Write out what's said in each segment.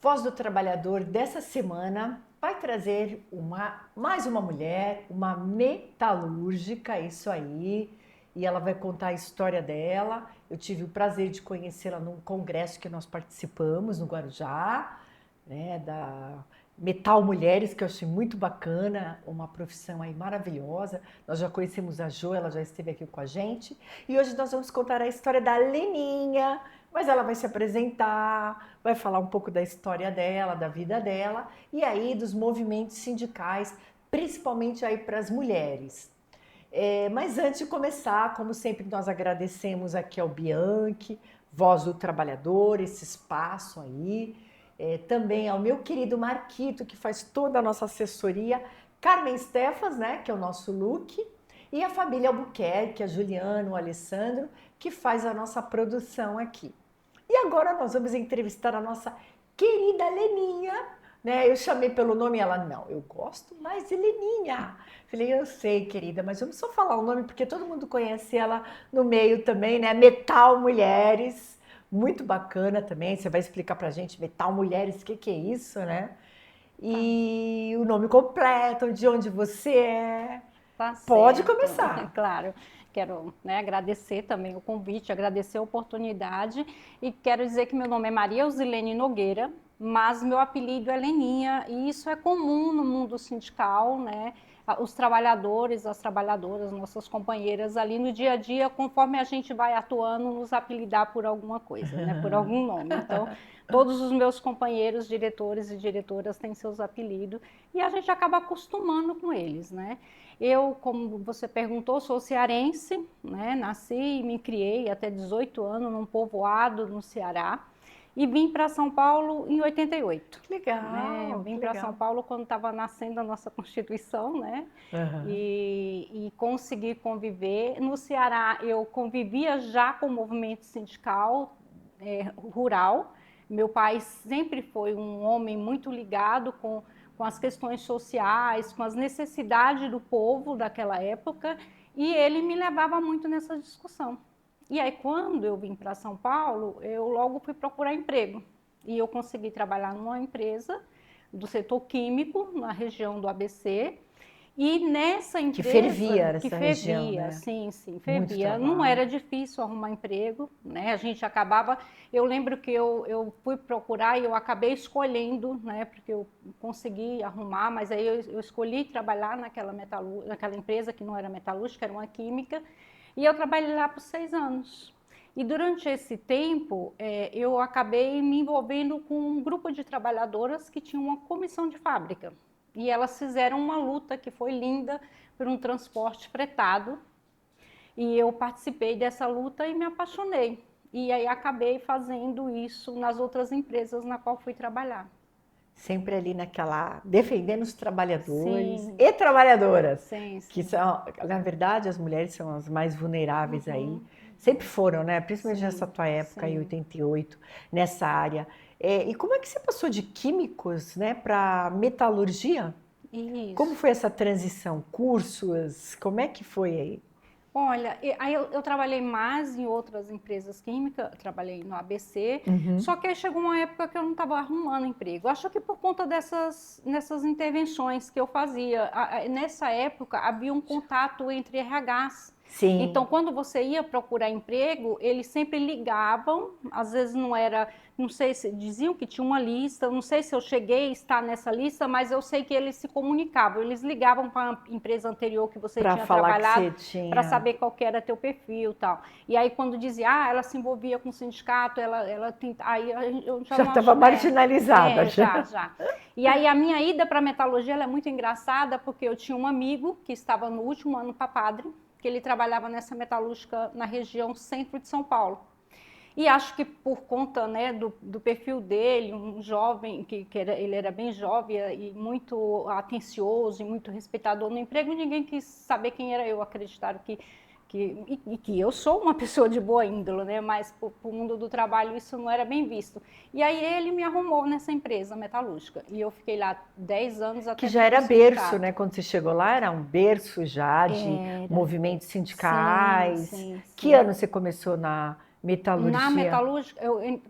Voz do Trabalhador dessa semana vai trazer mais uma mulher, uma metalúrgica, isso aí, e ela vai contar a história dela. Eu tive o prazer de conhecê-la num congresso que nós participamos no Guarujá, né, da Metal Mulheres, que eu achei muito bacana, uma profissão aí maravilhosa. Nós já conhecemos a Jo, ela já esteve aqui com a gente, e hoje nós vamos contar a história da Leninha, mas ela vai se apresentar, vai falar um pouco da história dela, da vida dela, e aí dos movimentos sindicais, principalmente aí para as mulheres. Mas antes de começar, como sempre, nós agradecemos aqui ao Bianchi, Voz do Trabalhador, esse espaço aí. Também ao meu querido Marquito, que faz toda a nossa assessoria, Carmen Stefas, né, que é o nosso look, e a família Albuquerque, a Juliana, o Alessandro, que faz a nossa produção aqui. E agora nós vamos entrevistar a nossa querida Leninha, né? Eu chamei pelo nome e ela, não, eu gosto mais de Leninha. Falei, eu sei, querida, mas vamos só falar o nome, porque todo mundo conhece ela no meio também, né? Metal Mulheres, muito bacana também, você vai explicar pra gente, Metal Mulheres, o que é isso, né? E o nome completo, de onde você é. Tá Pode certo. começar. Claro, quero, agradecer também o convite, agradecer a oportunidade e quero dizer que meu nome é Maria Eusilene Nogueira, mas meu apelido é Leninha e isso é comum no mundo sindical, né? Os trabalhadores, as trabalhadoras, nossas companheiras ali no dia a dia, conforme a gente vai atuando, nos apelidar por alguma coisa, né? Por algum nome. Então, todos os meus companheiros, diretores e diretoras têm seus apelidos e a gente acaba acostumando com eles, né? Eu, como você perguntou, sou cearense, né? Nasci e me criei até 18 anos num povoado no Ceará e vim para São Paulo em 88. Que legal, Né? Eu vim que para legal. São Paulo quando estava nascendo a nossa Constituição, né? E consegui conviver. No Ceará, eu convivia já com o movimento sindical rural. Meu pai sempre foi um homem muito ligado com as questões sociais, com as necessidades do povo daquela época, e ele me levava muito nessa discussão. E aí, quando eu vim para São Paulo, eu logo fui procurar emprego. E eu consegui trabalhar numa empresa do setor químico, na região do ABC, e nessa empresa... Que fervia que essa fervia, região, né? sim, Muito fervia. Não trabalho. era difícil arrumar emprego, né? A gente acabava... Eu lembro que eu fui procurar e eu acabei escolhendo, né? Porque eu consegui arrumar, mas aí eu escolhi trabalhar naquela empresa que não era metalúrgica, era uma química, e eu trabalhei lá por 6 anos. E durante esse tempo, eu acabei me envolvendo com um grupo de trabalhadoras que tinha uma comissão de fábrica. E elas fizeram uma luta que foi linda por um transporte fretado. E eu participei dessa luta e me apaixonei. E aí acabei fazendo isso nas outras empresas na qual fui trabalhar. Sempre ali defendendo os trabalhadores Sim. e trabalhadoras, Sim. que são, na verdade, as mulheres são as mais vulneráveis aí, sempre foram, né? Principalmente nessa tua época, em 88, nessa área. E como é que você passou de químicos, né, para metalurgia? Isso. Como foi essa transição? Cursos? Como é que foi aí? Olha, aí eu trabalhei mais em outras empresas químicas, trabalhei no ABC, só que aí chegou uma época que eu não estava arrumando emprego. Acho que por conta nessas intervenções que eu fazia. Nessa época havia um contato entre RHs. Sim. Então, quando você ia procurar emprego, eles sempre ligavam, às vezes não era, não sei se diziam que tinha uma lista, não sei se eu cheguei a estar nessa lista, mas eu sei que eles se comunicavam, eles ligavam para a empresa anterior que você tinha trabalhado para saber qual que era teu perfil e tal. E aí quando dizia, ela se envolvia com o sindicato, aí eu já estava marginalizada. Já. E aí a minha ida para a metalurgia ela é muito engraçada, porque eu tinha um amigo que estava no último ano para padre, que ele trabalhava nessa metalúrgica na região centro de São Paulo. E acho que por conta, né, do perfil dele, um jovem, ele era bem jovem e muito atencioso e muito respeitador no emprego, ninguém quis saber quem era eu, acreditaram que eu sou uma pessoa de boa índole, né? Mas para o mundo do trabalho isso não era bem visto. E aí ele me arrumou nessa empresa metalúrgica. E eu fiquei lá 10 anos até... Que já era berço, né? Quando você chegou lá, era um berço já de movimentos sindicais. Sim. Que ano você começou na metalurgia? Na metalúrgica,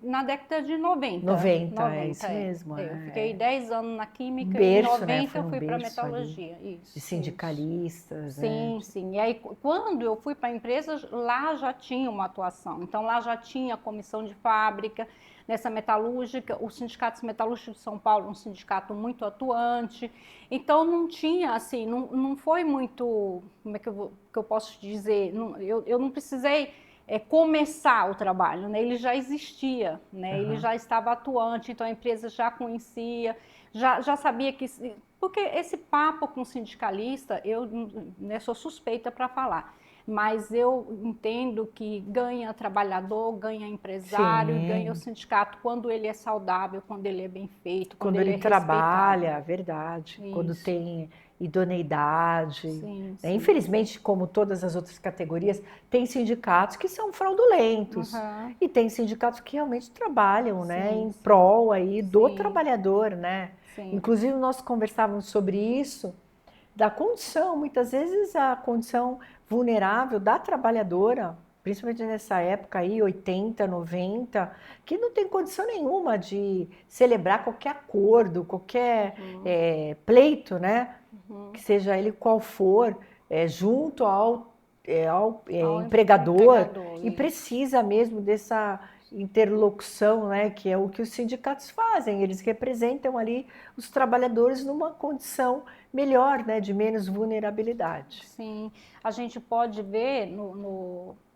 na década de 90. 90, é isso mesmo. Eu fiquei 10 anos na química e em Berço, 90 né? Foi eu fui para metalurgia. Ali, Isso, de sindicalistas, sim, né? sim. E aí, quando eu fui para a empresa, lá já tinha uma atuação. Então, lá já tinha comissão de fábrica, nessa metalúrgica. O Sindicato Metalúrgico de São Paulo é um sindicato muito atuante. Então, não tinha, assim, não foi muito, como é que eu posso dizer? Eu não precisei começar o trabalho, né? Ele já existia, né? Ele já estava atuante, então a empresa já conhecia, já sabia que... Porque esse papo com o sindicalista, eu, né, sou suspeita para falar, mas eu entendo que ganha trabalhador, ganha empresário, Sim. ganha o sindicato quando ele é saudável, quando ele é bem feito, Quando ele ele é trabalha, respeitado. verdade. Isso. Quando tem idoneidade. Sim, Né? sim. Infelizmente, como todas as outras categorias, tem sindicatos que são fraudulentos. E tem sindicatos que realmente trabalham, né, em prol aí do trabalhador, né? Sim. Inclusive, nós conversávamos sobre isso, da condição, muitas vezes a condição vulnerável da trabalhadora, principalmente nessa época aí, 80, 90, que não tem condição nenhuma de celebrar qualquer acordo, qualquer pleito, né? Que seja ele qual for, junto ao empregador, e precisa mesmo dessa interlocução, né, que é o que os sindicatos fazem. Eles representam ali os trabalhadores numa condição melhor, né, de menos vulnerabilidade. Sim, a gente pode ver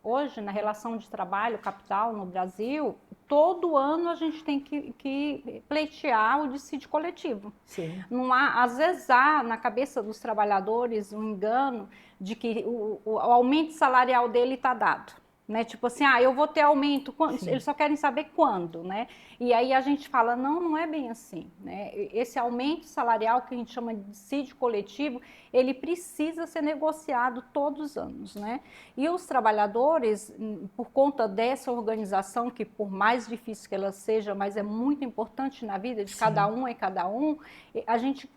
hoje na relação de trabalho capital no Brasil, todo ano a gente tem que pleitear o dissídio coletivo. Sim. Não há, às vezes há na cabeça dos trabalhadores um engano de que o aumento salarial dele está dado. Né? Tipo assim, eu vou ter aumento, eles só querem saber quando, né? E aí a gente fala, não é bem assim, né? Esse aumento salarial que a gente chama de dissídio coletivo, ele precisa ser negociado todos os anos, né? E os trabalhadores, por conta dessa organização, que por mais difícil que ela seja, mas é muito importante na vida de cada um e cada um, a gente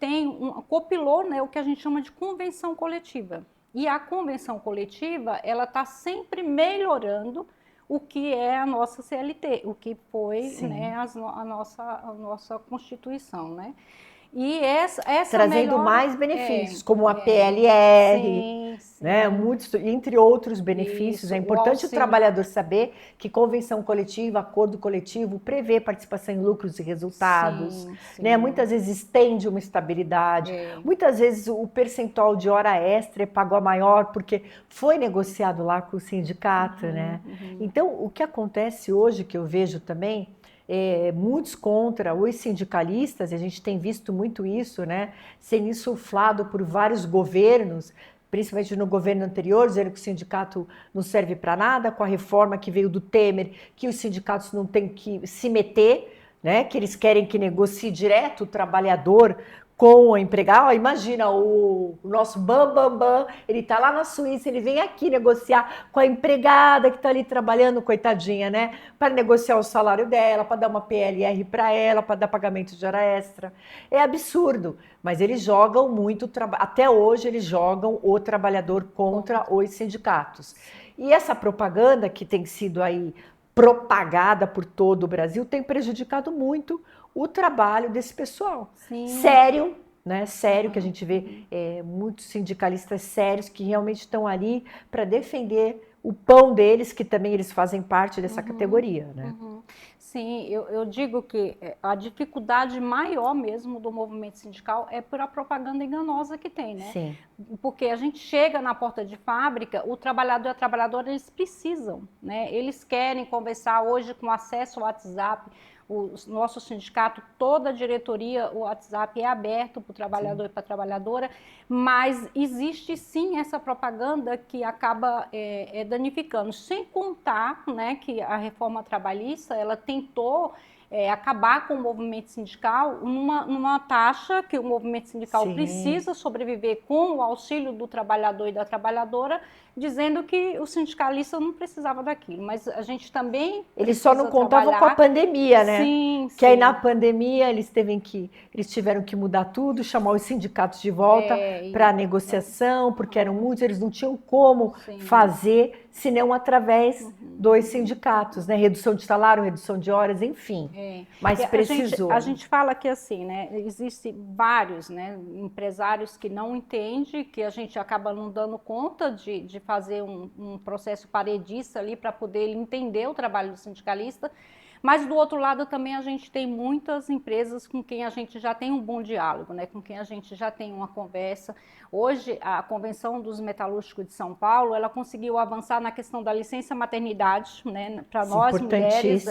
copilou, né, o que a gente chama de convenção coletiva. E a convenção coletiva, ela está sempre melhorando o que é a nossa CLT, o que foi, né, a nossa Constituição, né? E essa trazendo mais benefícios, como a PLR, né? Muitos, entre outros benefícios. É importante o trabalhador saber que convenção coletiva, acordo coletivo, prevê participação em lucros e resultados, né? Muitas vezes estende uma estabilidade, muitas vezes o percentual de hora extra é pago a maior porque foi negociado lá com o sindicato, né? Então, o que acontece hoje, que eu vejo também, muitos contra os sindicalistas, e a gente tem visto muito isso, né, sendo insuflado por vários governos, principalmente no governo anterior, dizendo que o sindicato não serve para nada, com a reforma que veio do Temer, que os sindicatos não têm que se meter, né, que eles querem que negocie direto o trabalhador com o empregado. Imagina o nosso Bam, ele está lá na Suíça, ele vem aqui negociar com a empregada que está ali trabalhando, coitadinha, né? Para negociar o salário dela, para dar uma PLR para ela, para dar pagamento de hora extra. É absurdo, mas eles jogam muito, até hoje eles jogam o trabalhador contra os sindicatos. E essa propaganda que tem sido aí propagada por todo o Brasil tem prejudicado muito o trabalho desse pessoal. Sério, né? Sério, que a gente vê muitos sindicalistas sérios que realmente estão ali para defender o pão deles, que também eles fazem parte dessa categoria, né? Sim, eu digo que a dificuldade maior mesmo do movimento sindical é por a propaganda enganosa que tem, né? Sim. Porque a gente chega na porta de fábrica, o trabalhador e a trabalhadora, eles precisam, né? Eles querem conversar hoje com acesso ao WhatsApp. O nosso sindicato, toda a diretoria, o WhatsApp é aberto para o trabalhador e para a trabalhadora, mas existe sim essa propaganda que acaba danificando, sem contar, né, que a reforma trabalhista, ela tentou acabar com o movimento sindical numa taxa que o movimento sindical Sim. precisa sobreviver com o auxílio do trabalhador e da trabalhadora, dizendo que o sindicalista não precisava daquilo, mas a gente também Eles só não contavam com a pandemia, né? Sim, que aí sim. na pandemia eles tiveram que mudar tudo, chamar os sindicatos de volta para negociação, porque eram muitos, eles não tinham como fazer senão através dos sindicatos, né? Redução de salário, redução de horas, enfim. Mas precisou. A gente fala que assim, né? Existem vários, né, empresários que não entendem, que a gente acaba não dando conta de fazer um processo paredista ali para poder entender o trabalho do sindicalista. Mas, do outro lado, também a gente tem muitas empresas com quem a gente já tem um bom diálogo, né? Com quem a gente já tem uma conversa. Hoje, a Convenção dos Metalúrgicos de São Paulo, ela conseguiu avançar na questão da licença maternidade, né? Para nós, mulheres,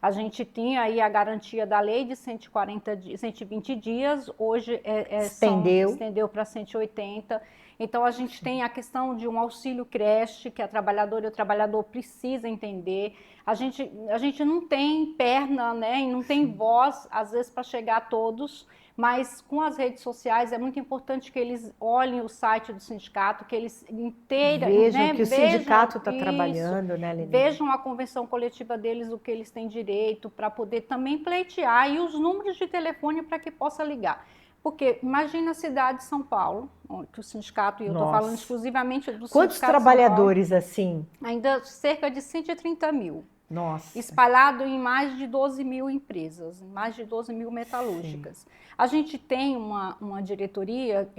a gente tinha aí a garantia da lei de 120 dias, hoje estendeu para 180. Então, a gente tem a questão de um auxílio creche, que a trabalhadora e o trabalhador precisam entender. A gente não tem perna, né, e não tem voz, às vezes, para chegar a todos, mas com as redes sociais é muito importante que eles olhem o site do sindicato, que eles vejam, né, que o sindicato está trabalhando, né, Leninha? Vejam a convenção coletiva deles, o que eles têm direito, para poder também pleitear, e os números de telefone para que possa ligar. Porque imagina a cidade de São Paulo, que o sindicato, e eu estou falando exclusivamente do sindicato. Quantos trabalhadores Paulo, assim? Ainda cerca de 130 mil. Nossa. Espalhado em mais de 12 mil empresas, mais de 12 mil metalúrgicas. Sim. A gente tem uma diretoria,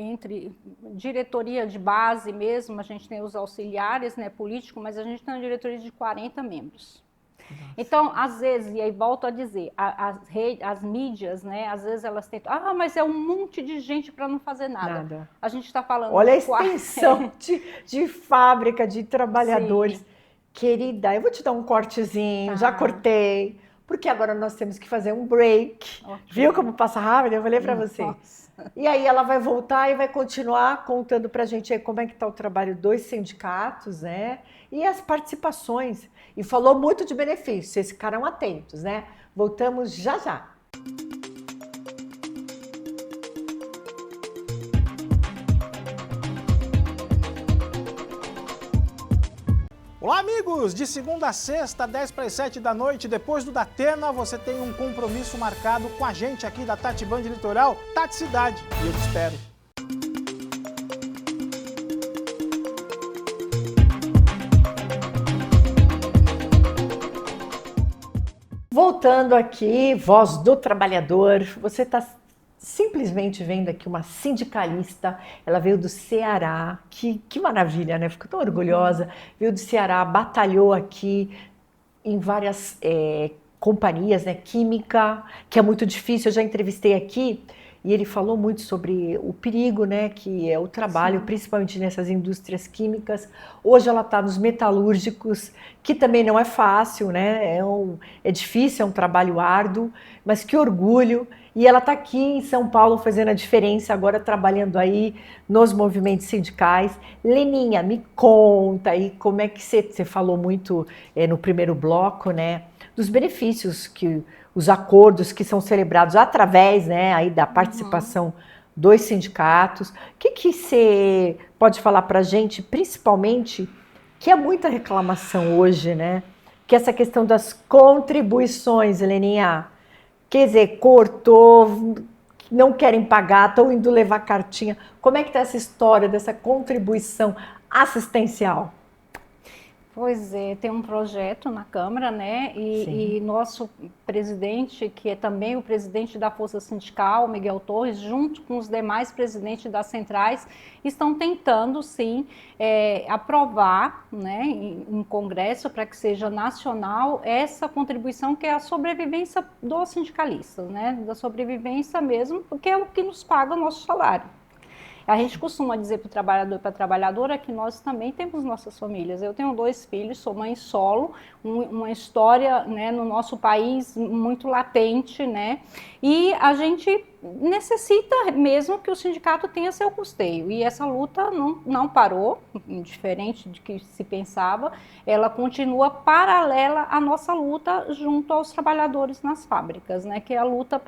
diretoria de base mesmo, a gente tem os auxiliares, né, políticos, mas a gente tem uma diretoria de 40 membros. Nossa. Então, às vezes, e aí volto a dizer, as mídias, né, às vezes elas tentam, mas é um monte de gente para não fazer nada. A gente está falando... Olha a extensão de fábrica, de trabalhadores. Sim. Querida, eu vou te dar um cortezinho, já cortei, porque agora nós temos que fazer um break. Viu como passa rápido? Eu falei para você. Nossa. E aí ela vai voltar e vai continuar contando para a gente aí como é que está o trabalho dos sindicatos, né? E as participações. E falou muito de benefícios, vocês ficaram atentos, né? Voltamos já já. Olá, amigos! De segunda a sexta, 10 para as 7 da noite, depois do Datena, você tem um compromisso marcado com a gente aqui da Tati Band Litoral, Tati Cidade. E eu te espero. Voltando aqui, Voz do Trabalhador, você está simplesmente vendo aqui uma sindicalista, ela veio do Ceará, que maravilha, né? Fico tão orgulhosa, veio do Ceará, batalhou aqui em várias companhias, né? Química, que é muito difícil, eu já entrevistei aqui, e ele falou muito sobre o perigo, né, que é o trabalho, sim, principalmente nessas indústrias químicas. Hoje ela está nos metalúrgicos, que também não é fácil, né, é difícil, é um trabalho árduo, mas que orgulho. E ela está aqui em São Paulo fazendo a diferença, agora trabalhando aí nos movimentos sindicais. Leninha, me conta aí como é que você falou muito no primeiro bloco, né, dos benefícios que os acordos que são celebrados através, né, aí da participação dos sindicatos. O que você pode falar para a gente, principalmente, que é muita reclamação hoje, né, que essa questão das contribuições, Leninha, quer dizer, cortou, não querem pagar, estão indo levar cartinha. Como é que está essa história dessa contribuição assistencial? Pois é, tem um projeto na Câmara, né, e nosso presidente, que é também o presidente da Força Sindical, Miguel Torres, junto com os demais presidentes das centrais, estão tentando, sim, aprovar, né, em Congresso, para que seja nacional, essa contribuição que é a sobrevivência dos sindicalistas, né, da sobrevivência mesmo, porque é o que nos paga o nosso salário. A gente costuma dizer para o trabalhador e para a trabalhadora que nós também temos nossas famílias. Eu tenho 2 filhos, sou mãe solo, uma história, né, no nosso país muito latente, né? E a gente necessita mesmo que o sindicato tenha seu custeio. E essa luta não parou, diferente de que se pensava, ela continua paralela à nossa luta junto aos trabalhadores nas fábricas, né? Que é a luta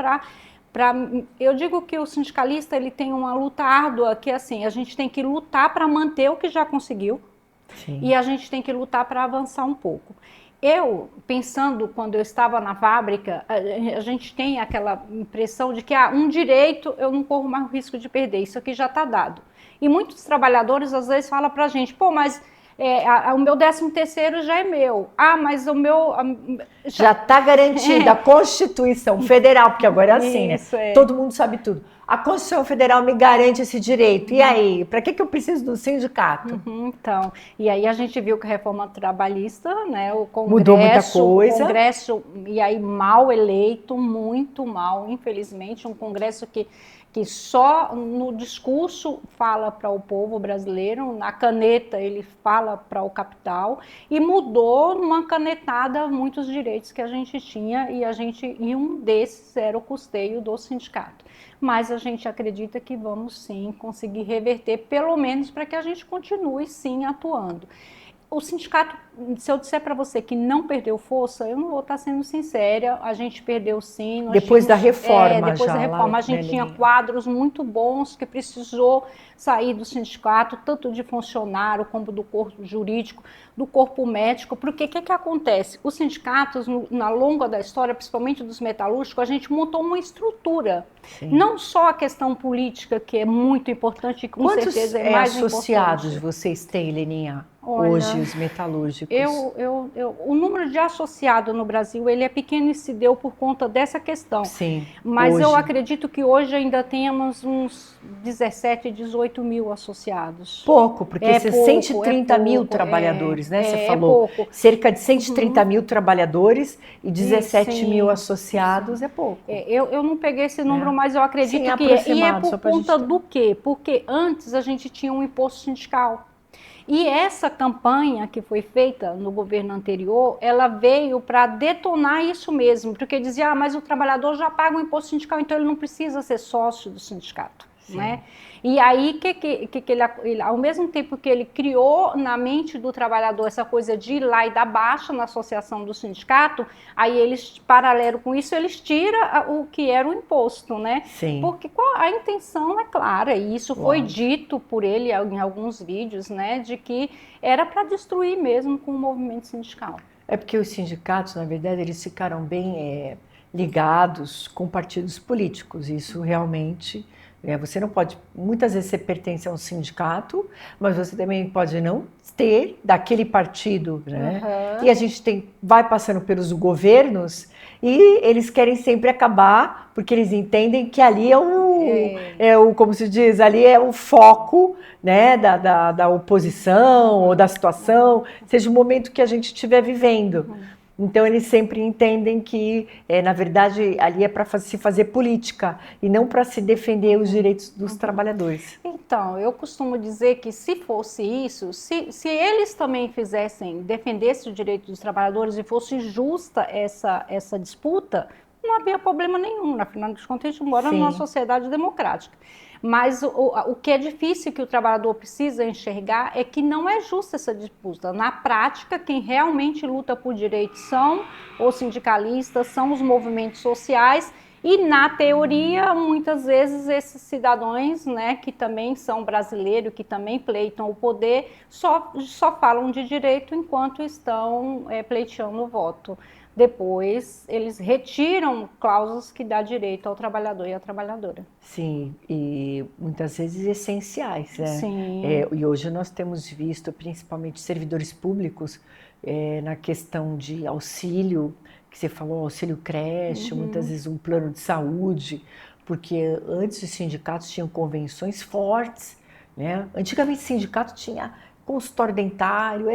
eu digo que o sindicalista ele tem uma luta árdua, que assim, a gente tem que lutar para manter o que já conseguiu. Sim. E a gente tem que lutar para avançar um pouco. Eu, pensando quando eu estava na fábrica, a gente tem aquela impressão de que um direito eu não corro mais o risco de perder, isso aqui já está dado. E muitos trabalhadores às vezes falam para a gente, pô, mas o meu 13º já é meu. Mas o meu... Já está garantida a Constituição Federal, porque agora é assim, isso, né? Todo mundo sabe tudo. A Constituição Federal me garante esse direito. E aí, para que eu preciso do sindicato? Então, e aí a gente viu que a reforma trabalhista, né, o Congresso... Mudou muita coisa. O Congresso, e aí mal eleito, muito mal, infelizmente, um Congresso que só no discurso fala para o povo brasileiro, na caneta ele fala para o capital, e mudou numa canetada muitos direitos que a gente tinha, e um desses era o custeio do sindicato. Mas a gente acredita que vamos sim conseguir reverter, pelo menos para que a gente continue sim atuando. O sindicato, se eu disser para você que não perdeu força, eu não vou estar sendo sincera, a gente perdeu sim. Depois da reforma depois da reforma, a gente tinha quadros muito bons que precisou sair do sindicato, tanto de funcionário como do corpo jurídico, do corpo médico, porque o que acontece? Os sindicatos, na longa da história, principalmente dos metalúrgicos, a gente montou uma estrutura, sim. Não só a questão política, que é muito importante, e com certeza é mais importante. Quantos associados vocês têm, Leninha? Olha, hoje, os metalúrgicos? O número de associados no Brasil ele é pequeno e se deu por conta dessa questão. Sim. Mas eu acredito que hoje ainda temos uns 17, 18 mil associados. Pouco, porque 130 mil trabalhadores, né? Você falou. Pouco. Cerca de 130 mil trabalhadores e 17 mil associados é pouco. Eu não peguei esse número, mas eu acredito que E é por conta do quê? Porque antes a gente tinha um imposto sindical. E essa campanha que foi feita no governo anterior, ela veio para detonar isso mesmo, porque dizia, mas o trabalhador já paga o imposto sindical, então ele não precisa ser sócio do sindicato, né? E aí, ele, ao mesmo tempo que ele criou na mente do trabalhador essa coisa de ir lá e dar baixa na associação do sindicato, aí eles, paralelo com isso, eles tiram o que era o imposto, né? Sim. Porque a intenção é clara, e isso foi dito por ele em alguns vídeos, né, de que era para destruir mesmo com o movimento sindical. É porque os sindicatos, na verdade, eles ficaram bem ligados com partidos políticos, isso realmente... Você não pode, muitas vezes você pertence a um sindicato, mas você também pode não ter daquele partido, né? Uhum. E a gente vai passando pelos governos e eles querem sempre acabar, porque eles entendem que ali como se diz, ali é o foco, né, da oposição ou da situação, seja o momento que a gente estiver vivendo. Uhum. Então, eles sempre entendem que, na verdade, ali é para se fazer política e não para se defender os direitos dos trabalhadores. Então, eu costumo dizer que se fosse isso, se eles também defendessem o direito dos trabalhadores e fosse justa essa disputa, não havia problema nenhum. Afinal de contas, a gente mora numa sociedade democrática. Mas o que é difícil que o trabalhador precisa enxergar é que não é justa essa disputa. Na prática, quem realmente luta por direitos são os sindicalistas, são os movimentos sociais e, na teoria, muitas vezes esses cidadãos, né, que também são brasileiros, que também pleitam o poder, só falam de direito enquanto estão pleiteando o voto. Depois, eles retiram cláusulas que dão direito ao trabalhador e à trabalhadora. Sim, e muitas vezes essenciais, né? Sim. E hoje nós temos visto, principalmente servidores públicos, na questão de auxílio, que você falou, auxílio creche, muitas vezes um plano de saúde, porque antes os sindicatos tinham convenções fortes, né? Antigamente o sindicato tinha consultório dentário,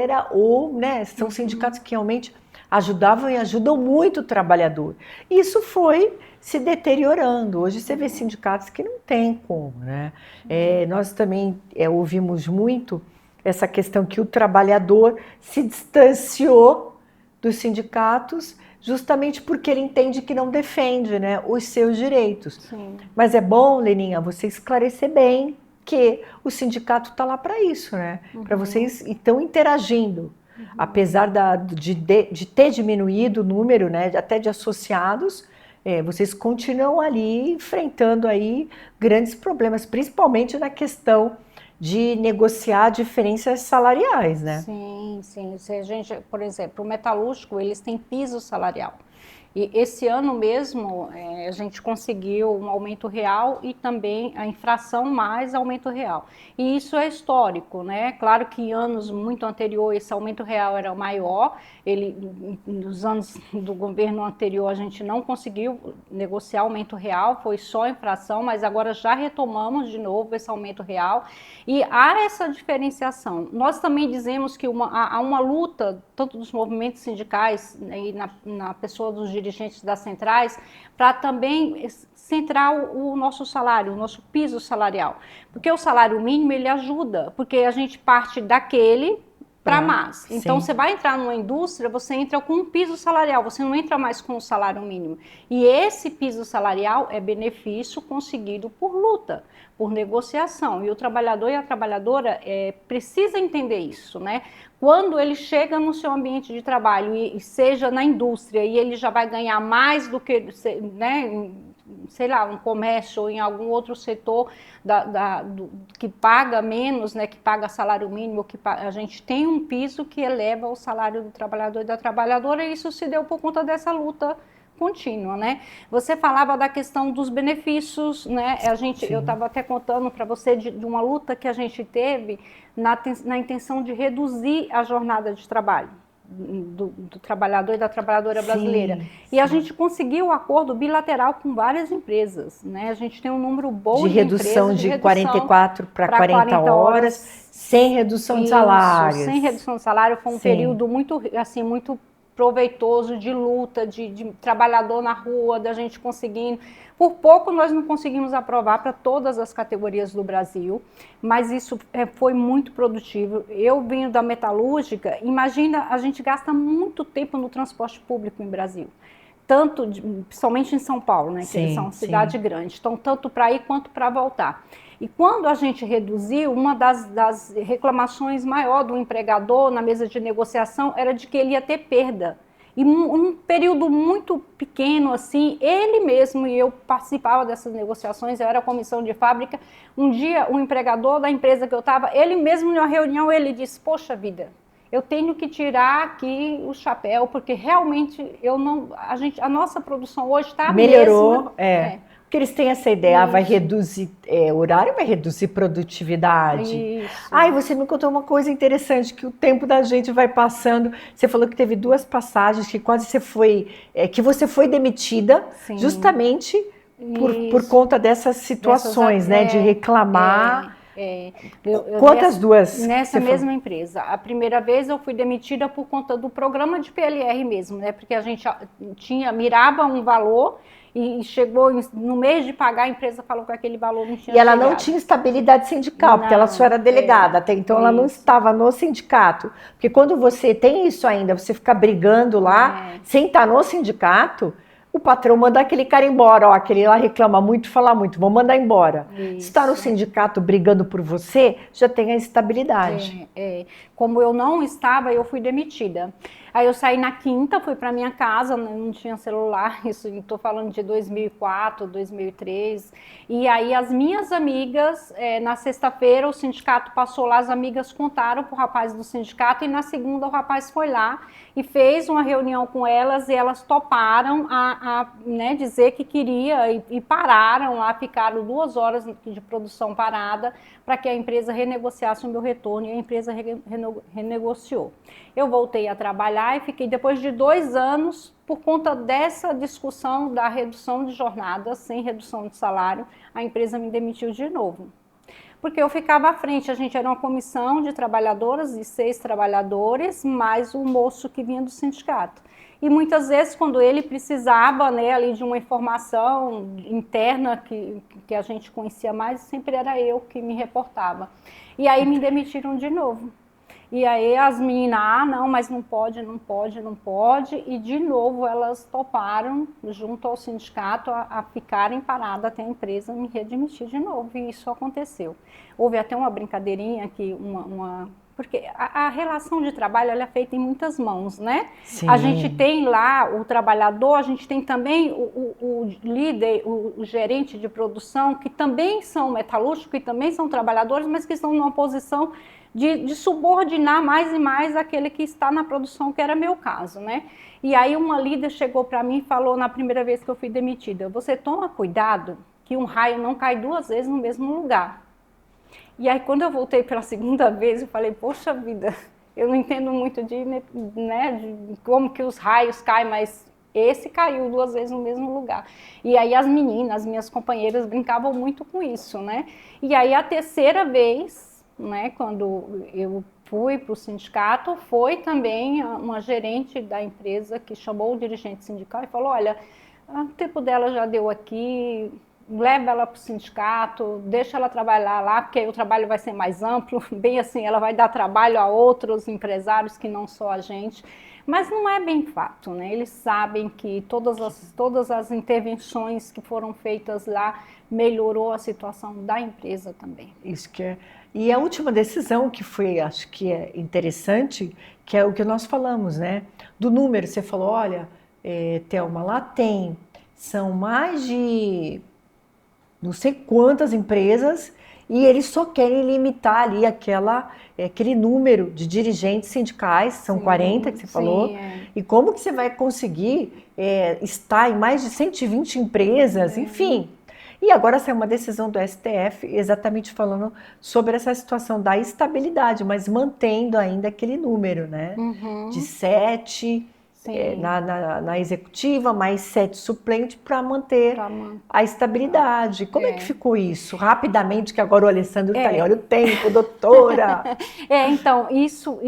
são sindicatos que realmente ajudavam e ajudam muito o trabalhador. Isso foi se deteriorando. Hoje você vê sindicatos que não tem como, né? Nós também ouvimos muito essa questão que o trabalhador se distanciou dos sindicatos justamente porque ele entende que não defende, né, os seus direitos. Sim. Mas é bom, Leninha, você esclarecer bem que o sindicato está lá para isso, né? Para vocês estão interagindo. Apesar de ter diminuído o número, né, até de associados, vocês continuam ali enfrentando aí grandes problemas, principalmente na questão de negociar diferenças salariais, né? Sim, sim. Se a gente, por exemplo, o metalúrgico, eles têm piso salarial. E esse ano mesmo a gente conseguiu um aumento real e também a inflação mais aumento real. E isso é histórico, né? Claro que em anos muito anteriores esse aumento real era maior. Nos anos do governo anterior a gente não conseguiu negociar aumento real, foi só inflação, mas agora já retomamos de novo esse aumento real. E há essa diferenciação. Nós também dizemos que há uma luta, tanto dos movimentos sindicais, né, e na pessoa dos dirigentes das centrais, para também centrar o nosso salário, o nosso piso salarial. Porque o salário mínimo, ele ajuda, porque a gente parte daquele para mais. Então, você vai entrar numa indústria, você entra com um piso salarial, você não entra mais com o salário mínimo. E esse piso salarial é benefício conseguido por luta, por negociação. E o trabalhador e a trabalhadora precisa entender isso, né? Quando ele chega no seu ambiente de trabalho e seja na indústria e ele já vai ganhar mais do que, né, sei lá, um comércio ou em algum outro setor que paga menos, né, que paga salário mínimo, a gente tem um piso que eleva o salário do trabalhador e da trabalhadora, e isso se deu por conta dessa luta contínua, né? Você falava da questão dos benefícios, né? Eu estava até contando para você de uma luta que a gente teve na intenção de reduzir a jornada de trabalho do trabalhador e da trabalhadora brasileira. E a gente conseguiu um acordo bilateral com várias empresas, né? A gente tem um número bom de redução empresas, de 44 para 40 horas, sem redução de salários. Sem redução de salário, foi um período muito, assim, muito proveitoso de luta, de trabalhador na rua, da gente conseguindo. Por pouco nós não conseguimos aprovar para todas as categorias do Brasil, mas isso foi muito produtivo. Eu venho da metalúrgica, imagina, a gente gasta muito tempo no transporte público em Brasil. Principalmente em São Paulo, né, que eles são uma cidade grande, então tanto para ir quanto para voltar. E quando a gente reduziu, uma das reclamações maior do empregador na mesa de negociação era de que ele ia ter perda. E um período muito pequeno, assim, ele mesmo, e eu participava dessas negociações, eu era comissão de fábrica, um dia o empregador da empresa que eu estava, ele mesmo numa reunião, ele disse, poxa vida, eu tenho que tirar aqui o chapéu, porque realmente a nossa produção hoje está melhorou, porque eles têm essa ideia, vai reduzir horário, vai reduzir produtividade. Isso. E você me contou uma coisa interessante, que o tempo da gente vai passando. Você falou que teve 2 passagens, que quase você foi demitida, justamente por conta dessas situações, né, de reclamar. Quantas duas? Nessa mesma empresa. A primeira vez eu fui demitida por conta do programa de PLR mesmo, né? Porque a gente mirava um valor e chegou no mês de pagar, a empresa falou que aquele valor não tinha chegado. E ela não tinha estabilidade sindical, porque ela só era delegada, até então ela não estava no sindicato. Porque quando você tem isso ainda, você fica brigando lá, sem estar no sindicato, o patrão manda aquele cara embora, aquele lá reclama muito, fala muito, vou mandar embora. Está no sindicato brigando por você, já tem a estabilidade. Como eu não estava, eu fui demitida. Aí eu saí na quinta, fui para minha casa, não tinha celular, isso estou falando de 2004, 2003. E aí as minhas amigas, na sexta-feira o sindicato passou lá, as amigas contaram para o rapaz do sindicato, e na segunda o rapaz foi lá e fez uma reunião com elas, e elas toparam né, dizer que queria, e pararam lá, ficaram 2 horas de produção parada para que a empresa renegociasse o meu retorno, e a empresa renegociou. Eu voltei a trabalhar e fiquei, depois de 2 anos, por conta dessa discussão da redução de jornada, sem redução de salário, a empresa me demitiu de novo. porque eu ficava à frente, a gente era uma comissão de trabalhadoras, de 6 trabalhadores, mais o moço que vinha do sindicato. E muitas vezes, quando ele precisava, né, ali de uma informação interna que a gente conhecia mais, sempre era eu que me reportava. E aí me demitiram de novo. E aí as meninas, não, mas não pode, não pode, não pode. E de novo elas toparam, junto ao sindicato, a ficarem paradas até a empresa me readmitir de novo. E isso aconteceu. Houve até uma brincadeirinha que porque a relação de trabalho ela é feita em muitas mãos, né? Sim. A gente tem lá o trabalhador, a gente tem também o líder, o gerente de produção, que também são metalúrgicos, que também são trabalhadores, mas que estão numa posição de subordinar mais e mais aquele que está na produção, que era meu caso, né? E aí uma líder chegou para mim e falou, na primeira vez que eu fui demitida, você toma cuidado que um raio não cai 2 vezes no mesmo lugar. E aí, quando eu voltei pela segunda vez, eu falei, poxa vida, eu não entendo muito de como que os raios caem, mas esse caiu 2 vezes no mesmo lugar. E aí as meninas, minhas companheiras, brincavam muito com isso, né? E aí a terceira vez, né, quando eu fui para o sindicato, foi também uma gerente da empresa que chamou o dirigente sindical e falou, olha, o tempo dela já deu aqui, leva ela para o sindicato, deixa ela trabalhar lá, porque aí o trabalho vai ser mais amplo, bem assim, ela vai dar trabalho a outros empresários que não só a gente. Mas não é bem fato, né? Eles sabem que todas as intervenções que foram feitas lá melhorou a situação da empresa também. Isso que é. E a última decisão que foi, acho que é interessante, que é o que nós falamos, né? Do número, você falou, olha, Thelma, lá são mais de não sei quantas empresas e eles só querem limitar ali aquele número de dirigentes sindicais, são 40 que você falou, e como que você vai conseguir estar em mais de 120 empresas, enfim. E agora saiu uma decisão do STF exatamente falando sobre essa situação da estabilidade, mas mantendo ainda aquele número, né? De 7 na executiva, mais 7 suplentes para manter a estabilidade. Como é que ficou isso? Rapidamente, que agora o Alessandro está ali, olha o tempo, doutora. Então, isso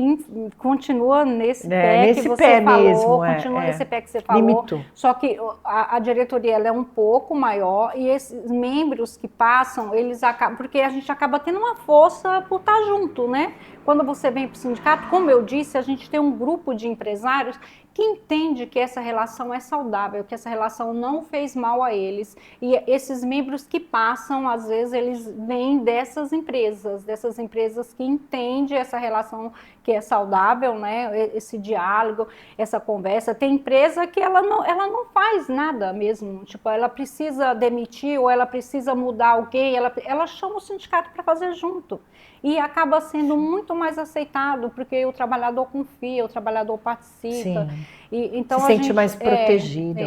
continua nesse pé que você falou, mesmo, continua nesse pé que você falou, limitou. Só que a diretoria ela é um pouco maior e esses membros que passam, eles acabam, porque a gente acaba tendo uma força por estar junto, né? Quando você vem para o sindicato, como eu disse, a gente tem um grupo de empresários que entende que essa relação é saudável, que essa relação não fez mal a eles. E esses membros que passam, às vezes, eles vêm dessas empresas que entendem essa relação que é saudável, né? Esse diálogo, essa conversa. Tem empresa que ela não faz nada mesmo, tipo, ela precisa demitir ou ela precisa mudar alguém, ela chama o sindicato para fazer junto. E acaba sendo muito mais aceitado, porque o trabalhador confia, o trabalhador participa. E, então, se sente mais protegida.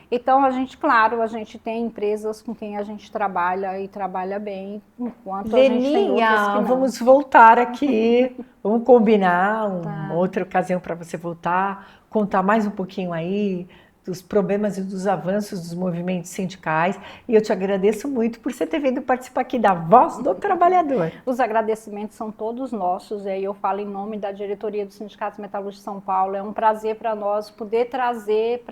Então, a gente tem empresas com quem a gente trabalha e trabalha bem, enquanto a gente tem outras que não. Vamos voltar aqui, vamos combinar uma outra ocasião para você voltar, contar mais um pouquinho aí dos problemas e dos avanços dos movimentos sindicais. E eu te agradeço muito por você ter vindo participar aqui da Voz do Trabalhador. Os agradecimentos são todos nossos, e aí eu falo em nome da diretoria do Sindicato Metalúrgico de São Paulo. É um prazer para nós poder trazer,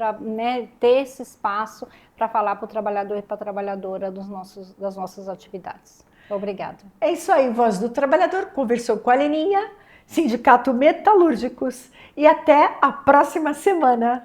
ter esse espaço para falar para o trabalhador e para a trabalhadora das nossas atividades. Obrigada. É isso aí, Voz do Trabalhador conversou com a Leninha, Sindicato Metalúrgicos, e até a próxima semana.